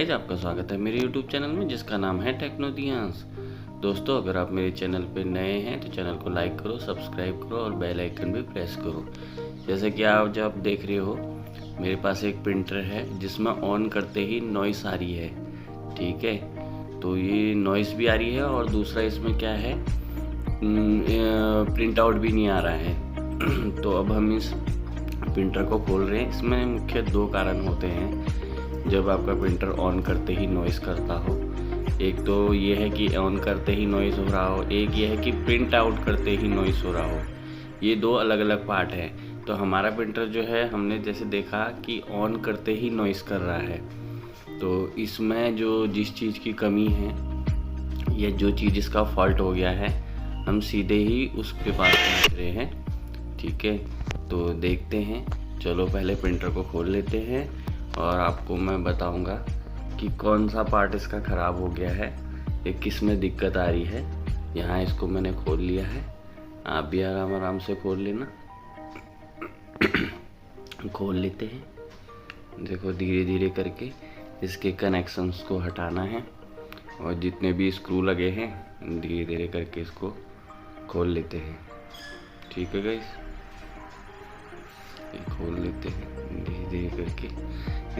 Guys, आपका स्वागत है मेरे YouTube चैनल में जिसका नाम है टेक्नोदियांस। दोस्तों, अगर आप मेरे चैनल पे नए हैं तो चैनल को लाइक करो, सब्सक्राइब करो और बेल आइकन भी प्रेस करो। जैसे कि आप जब देख रहे हो, मेरे पास एक प्रिंटर है जिसमें ऑन करते ही नॉइस आ रही है। ठीक है, तो ये नॉइस भी आ रही है और दूसरा इसमें क्या है, प्रिंट आउट भी नहीं आ रहा है। तो अब हम इस प्रिंटर को खोल रहे हैं। इसमें मुख्य दो कारण होते हैं जब आपका प्रिंटर ऑन करते ही नॉइज़ करता हो। एक तो ये है कि ऑन करते ही नॉइज़ हो रहा हो, एक ये है कि प्रिंट आउट करते ही नॉइज़ हो रहा हो। ये दो अलग अलग पार्ट हैं। तो हमारा प्रिंटर जो है, हमने जैसे देखा कि ऑन करते ही नॉइज़ कर रहा है। तो इसमें जो जिस चीज़ की कमी है या जो चीज़ इसका फॉल्ट हो गया है, हम सीधे ही उसके पास पहुँच रहे हैं। ठीक है, तो देखते हैं। चलो पहले प्रिंटर को खोल लेते हैं और आपको मैं बताऊंगा कि कौन सा पार्ट इसका ख़राब हो गया है या किस में दिक्कत आ रही है। यहाँ इसको मैंने खोल लिया है, आप भी आराम आराम से खोल लेना। खोल लेते हैं। देखो, धीरे धीरे करके इसके कनेक्शंस को हटाना है और जितने भी स्क्रू लगे हैं धीरे धीरे करके इसको खोल लेते हैं। ठीक है गाइस, खोल लेते हैं धीरे धीरे करके।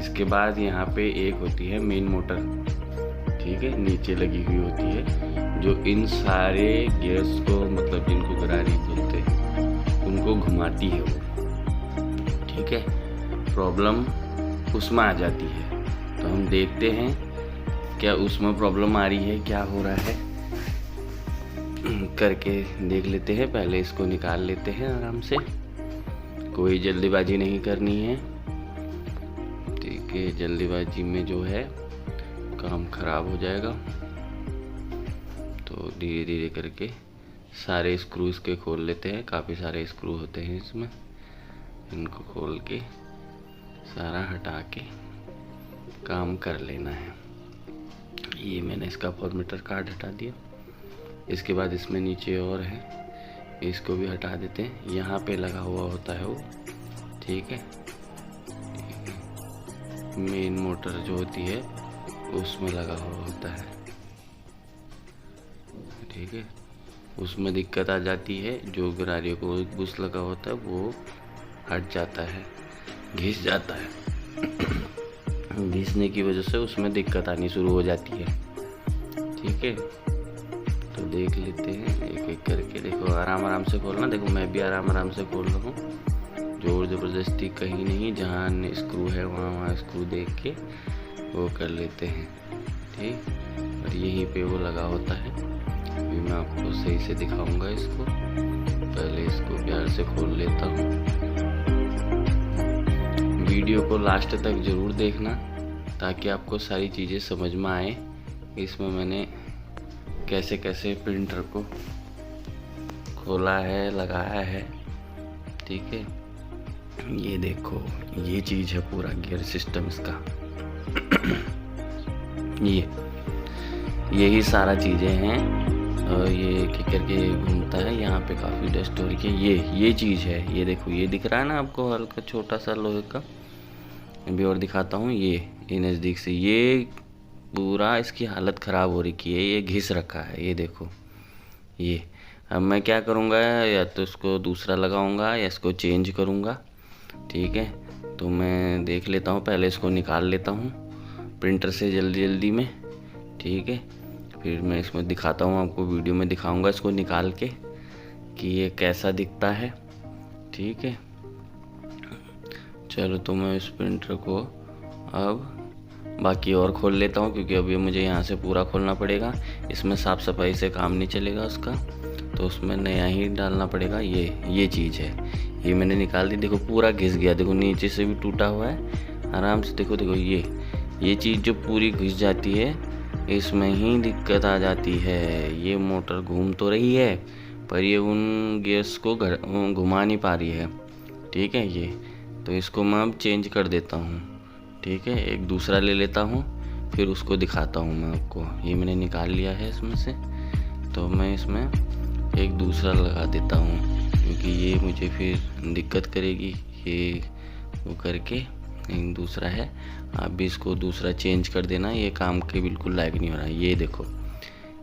इसके बाद यहाँ पे एक होती है मेन मोटर, ठीक है, नीचे लगी हुई होती है, जो इन सारे गियर्स को, मतलब जिनको गरारी बोलते हैं, उनको घुमाती है वो। ठीक है, प्रॉब्लम उसमें आ जाती है। तो हम देखते हैं क्या उसमें प्रॉब्लम आ रही है, क्या हो रहा है करके देख लेते हैं। पहले इसको निकाल लेते हैं आराम से, कोई जल्दीबाजी नहीं करनी है। ठीक है, जल्दीबाजी में जो है काम खराब हो जाएगा। तो धीरे धीरे करके सारे स्क्रूज के खोल लेते हैं। काफ़ी सारे स्क्रू होते हैं इसमें, इनको खोल के सारा हटा के काम कर लेना है। ये मैंने इसका फॉर्मेटर कार्ड हटा दिया। इसके बाद इसमें नीचे और है, इसको भी हटा देते हैं। यहाँ पे लगा हुआ होता है वो, ठीक है, मेन मोटर जो होती है उसमें लगा हुआ होता है। ठीक है, उसमें दिक्कत आ जाती है। जो गरारियों को बुश लगा होता है वो हट जाता है, घिस जाता है। घिसने की वजह से उसमें दिक्कत आनी शुरू हो जाती है। ठीक है, तो देख लेते हैं एक एक करके। देखो, आराम आराम से खोलना। देखो, मैं भी आराम आराम से खोल रहा हूँ, जोर ज़बरदस्ती कहीं नहीं। जहाँ स्क्रू है वहाँ स्क्रू देख के वो कर लेते हैं। ठीक, और यहीं पे वो लगा होता है। अभी मैं आपको सही से दिखाऊंगा इसको। पहले इसको प्यार से खोल लेता हूँ। वीडियो को लास्ट तक ज़रूर देखना ताकि आपको सारी चीज़ें समझ में आए। इसमें मैंने कैसे कैसे प्रिंटर को खोला है, लगाया है। ठीक है, ये देखो, ये चीज़ है पूरा गियर सिस्टम इसका। यही सारा चीज़ें हैं और ये एक करके घूमता है। यहाँ पे काफ़ी डस्ट हो रही है। ये चीज़ है, ये देखो, ये दिख रहा है ना आपको, हल्का छोटा सा लोहे का। अभी और दिखाता हूँ, ये नज़दीक से, ये पूरा इसकी हालत ख़राब हो रखी है। ये घिस रखा है, ये देखो। ये अब मैं क्या करूँगा, या तो इसको दूसरा लगाऊँगा या इसको चेंज करूँगा। ठीक है, तो मैं देख लेता हूँ, पहले इसको निकाल लेता हूँ प्रिंटर से जल्दी जल्दी में। ठीक है, फिर मैं इसमें दिखाता हूँ आपको, वीडियो में दिखाऊँगा इसको निकाल के कि ये कैसा दिखता है। ठीक है, चलो तो मैं इस प्रिंटर को अब बाकी और खोल लेता हूँ, क्योंकि अभी मुझे यहाँ से पूरा खोलना पड़ेगा। इसमें साफ़ सफाई से काम नहीं चलेगा उसका, तो उसमें नया ही डालना पड़ेगा। ये चीज़ है, ये मैंने निकाल दी। देखो, पूरा घिस गया। देखो, नीचे से भी टूटा हुआ है आराम से। देखो देखो, ये चीज़ जो पूरी घिस जाती है, इसमें ही दिक्कत आ जाती है। ये मोटर घूम तो रही है पर ये उन गियर्स को घुमा नहीं पा रही है। ठीक है, ये तो इसको मैं अब चेंज कर देता हूँ। ठीक है, एक दूसरा ले लेता हूँ, फिर उसको दिखाता हूँ मैं आपको। ये मैंने निकाल लिया है इसमें से, तो मैं इसमें एक दूसरा लगा देता हूँ, क्योंकि ये मुझे फिर दिक्कत करेगी। ये वो करके एक दूसरा है, आप भी इसको दूसरा चेंज कर देना, ये काम के बिल्कुल लायक नहीं हो रहा है। ये देखो,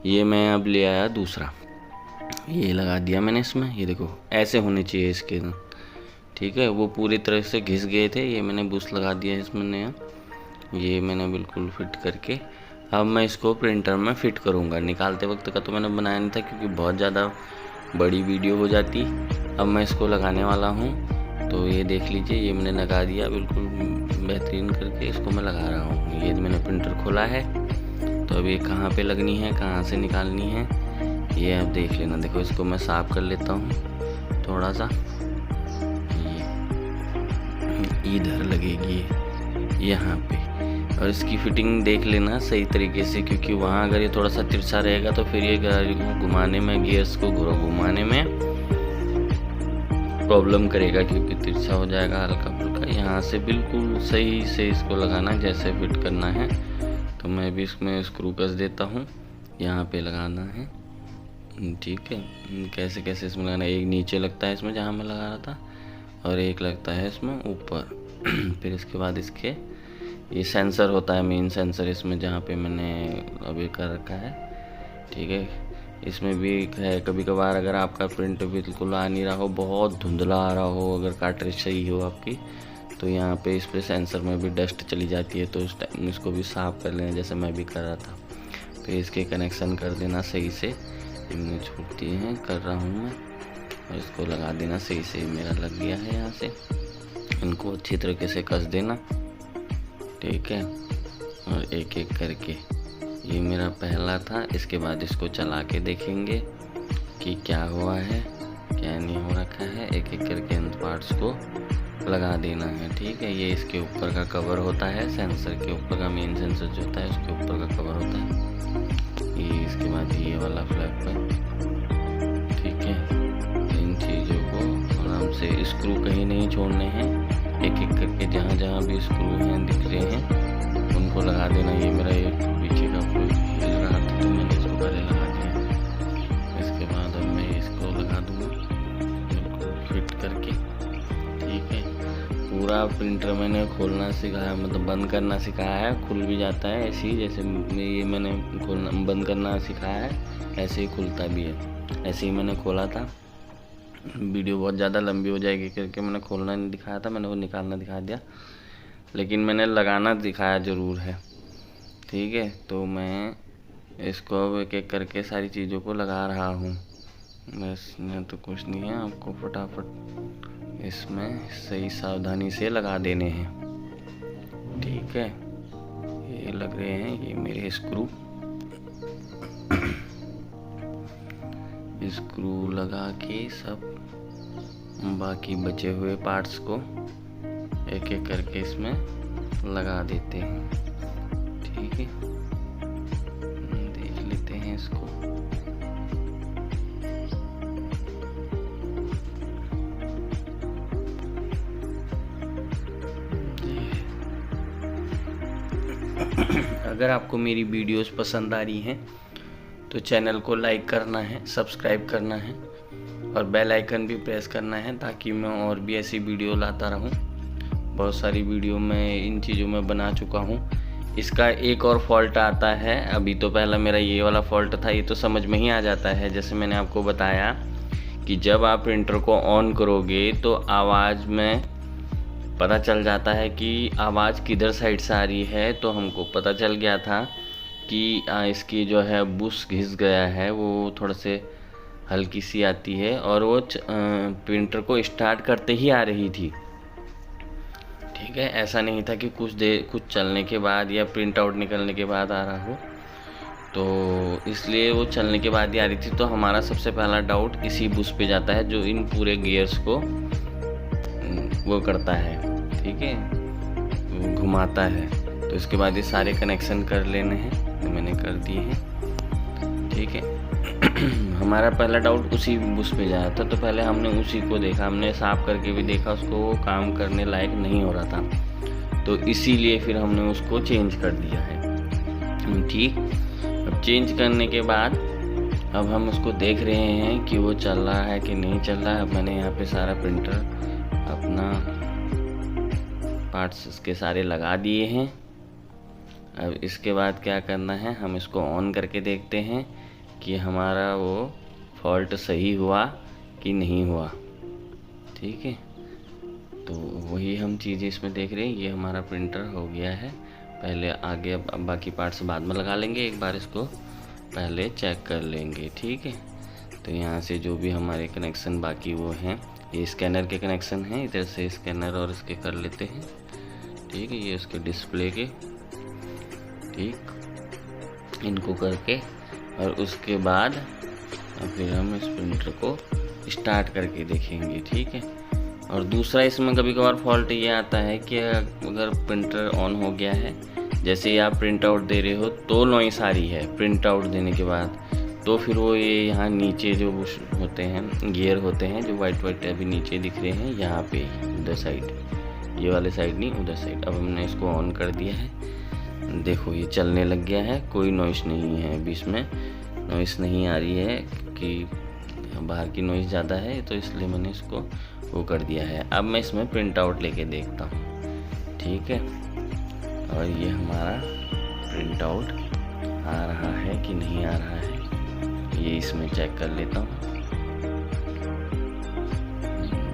ये मैं अब ले आया दूसरा, ये लगा दिया मैंने इसमें। ये देखो ऐसे होने चाहिए इसके, ठीक है। वो पूरी तरह से घिस गए थे, ये मैंने बुश लगा दिया इसमें नया, ये मैंने बिल्कुल फिट करके अब मैं इसको प्रिंटर में फ़िट करूँगा। निकालते वक्त का तो मैंने बनाया नहीं था क्योंकि बहुत ज़्यादा बड़ी वीडियो हो जाती। अब मैं इसको लगाने वाला हूँ, तो ये देख लीजिए, ये मैंने लगा दिया बिल्कुल बेहतरीन करके, इसको मैं लगा रहा हूँ। ये मैंने प्रिंटर खोला है, तो अब ये कहाँ पे लगनी है, कहाँ से निकालनी है, ये आप देख लेना। देखो इसको मैं साफ़ कर लेता हूँ थोड़ा सा, ये इधर लगेगी यहाँ पे, और इसकी फिटिंग देख लेना सही तरीके से, क्योंकि वहाँ अगर ये थोड़ा सा तिरछा रहेगा तो फिर ये गाड़ी को घुमाने में, गियर्स को घुमाने में प्रॉब्लम करेगा, क्योंकि तिरछा हो जाएगा हल्का फुल्का। यहाँ से बिल्कुल सही से इसको लगाना, जैसे फिट करना है। तो मैं भी इसमें स्क्रू कस देता हूँ, यहाँ पे लगाना है, ठीक है। कैसे कैसे इसमें लगाना, एक नीचे लगता है इसमें जहाँ मैं लगा रहा था, और एक लगता है इसमें ऊपर। फिर इसके बाद इसके ये सेंसर होता है, मेन सेंसर इसमें, जहाँ पे मैंने अभी कर रखा है, ठीक है। इसमें भी है, कभी कभार अगर आपका प्रिंट बिल्कुल आ नहीं रहा हो, बहुत धुंधला आ रहा हो, अगर कार्ट्रिज सही हो आपकी, तो यहाँ पे इस पे सेंसर में भी डस्ट चली जाती है, तो उस टाइम इसको भी साफ़ कर लेना, जैसे मैं भी कर रहा था। फिर इसके कनेक्शन कर देना सही से, इनमें छूटती हैं, कर रहा हूँ मैं, और इसको लगा देना सही से। मेरा लग गया है यहाँ से, इनको अच्छी तरीके से कस देना, ठीक है। और एक एक करके, ये मेरा पहला था। इसके बाद इसको चला के देखेंगे कि क्या हुआ है, क्या नहीं हो रखा है। एक एक करके इन पार्ट्स को लगा देना है, ठीक है। ये इसके ऊपर का कवर होता है, सेंसर के ऊपर का, मेन सेंसर जो होता है उसके ऊपर का कवर होता है ये। इसके बाद ये वाला फ्लैप है, ठीक है। इन चीज़ों को आराम से, स्क्रू कहीं नहीं छोड़ने हैं, एक एक करके जहाँ जहाँ भी स्क्रू हैं दिख रहे हैं उनको लगा देना। ये मेरा एक पीछे का हिल रहा था, तो मैंने इसको पहले लगा दिया। इसके बाद अब मैं इसको लगा दूँगा बिल्कुल फिट करके, ठीक है। पूरा प्रिंटर मैंने खोलना सिखाया, मतलब बंद करना सिखाया है, खुल भी जाता है ऐसे ही, जैसे ये मैंने खोलना बंद करना सिखाया है, ऐसे ही खुलता भी है। ऐसे ही मैंने खोला था, वीडियो बहुत ज़्यादा लंबी हो जाएगी करके मैंने खोलना नहीं दिखाया था, मैंने वो निकालना दिखा दिया, लेकिन मैंने लगाना दिखाया ज़रूर है, ठीक है। तो मैं इसको अब एक एक करके सारी चीज़ों को लगा रहा हूँ। बस मैं तो कुछ नहीं है, आपको फटाफट इसमें सही सावधानी से लगा देने हैं, ठीक है। ये लग रहे हैं, ये मेरे स्क्रू लगा के सब बाकी बचे हुए पार्ट्स को एक एक करके इसमें लगा देते हैं, ठीक है। देख लेते हैं इसको। अगर आपको मेरी वीडियोस पसंद आ रही हैं तो चैनल को लाइक करना है, सब्सक्राइब करना है, और बेल आइकन भी प्रेस करना है, ताकि मैं और भी ऐसी वीडियो लाता रहूं। बहुत सारी वीडियो मैं इन चीज़ों में बना चुका हूं। इसका एक और फॉल्ट आता है, अभी तो पहला मेरा ये वाला फॉल्ट था, ये तो समझ में ही आ जाता है। जैसे मैंने आपको बताया कि जब आप प्रिंटर को ऑन करोगे तो आवाज़ में पता चल जाता है कि आवाज़ किधर साइड से आ रही है। तो हमको पता चल गया था कि इसकी जो है बुश घिस गया है, वो थोड़ा से हल्की सी आती है, और वो प्रिंटर को स्टार्ट करते ही आ रही थी, ठीक है। ऐसा नहीं था कि कुछ चलने के बाद या प्रिंट आउट निकलने के बाद आ रहा हो, तो इसलिए वो चलने के बाद ही आ रही थी। तो हमारा सबसे पहला डाउट इसी बुश पे जाता है, जो इन पूरे गियर्स को वो करता है, ठीक है, घुमाता है। तो इसके बाद ये सारे कनेक्शन कर लेने हैं, तो मैंने कर दिए हैं, ठीक है। हमारा पहला डाउट उसी बुश पे जाया था, तो पहले हमने उसी को देखा, हमने साफ करके भी देखा, उसको वो काम करने लायक नहीं हो रहा था, तो इसीलिए फिर हमने उसको चेंज कर दिया है, ठीक। अब चेंज करने के बाद अब हम उसको देख रहे हैं कि वो चल रहा है कि नहीं चल रहा है। अब मैंने यहाँ पे सारा प्रिंटर अपना पार्ट्स इसके सारे लगा दिए हैं। अब इसके बाद क्या करना है, हम इसको ऑन करके देखते हैं कि हमारा वो फॉल्ट सही हुआ कि नहीं हुआ। ठीक है, तो वही हम चीज़ें इसमें देख रहे हैं। ये हमारा प्रिंटर हो गया है। पहले आगे अब बाकी पार्ट्स बाद में लगा लेंगे, एक बार इसको पहले चेक कर लेंगे। ठीक है, तो यहाँ से जो भी हमारे कनेक्शन बाकी वो हैं, ये स्कैनर के कनेक्शन हैं। इधर से स्कैनर और इसके कर लेते हैं। ठीक है, ये उसके डिस्प्ले के, ठीक, इनको करके और उसके बाद फिर हम इस प्रिंटर को स्टार्ट करके देखेंगे। ठीक है, और दूसरा इसमें कभी कभार फॉल्ट ये आता है कि अगर प्रिंटर ऑन हो गया है, जैसे ही आप प्रिंट आउट दे रहे हो तो नॉइस आ रही है प्रिंट आउट देने के बाद, तो फिर वो ये यहाँ नीचे जो होते हैं गियर होते हैं जो वाइट वाइट अभी नीचे दिख रहे हैं, यहाँ पे उधर साइड, ये वाले साइड नहीं उधर साइड। अब हमने इसको ऑन कर दिया है, देखो ये चलने लग गया है, कोई नॉइस नहीं है। अभी इसमें नॉइस नहीं आ रही है क्योंकि बाहर की नॉइस ज़्यादा है, तो इसलिए मैंने इसको वो कर दिया है। अब मैं इसमें प्रिंट आउट लेके देखता हूँ। ठीक है, और ये हमारा प्रिंट आउट आ रहा है कि नहीं आ रहा है, ये इसमें चेक कर लेता हूँ।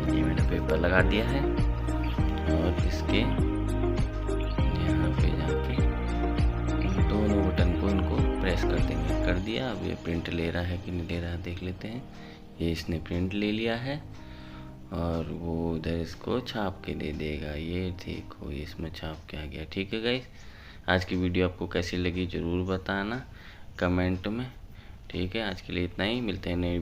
ये मैंने पेपर लगा दिया है और इसके यहाँ पे जाके दोनों बटन को इनको प्रेस कर देंगे। कर दिया। अब ये प्रिंट ले रहा है कि नहीं ले रहा है देख लेते हैं। ये इसने प्रिंट ले लिया है और वो उधर इसको छाप के दे देगा। ये देखो ये इसमें छाप के आ गया। ठीक है गाइस, आज की वीडियो आपको कैसी लगी ज़रूर बताना कमेंट में। ठीक है, आज के लिए इतना ही, मिलते हैं नए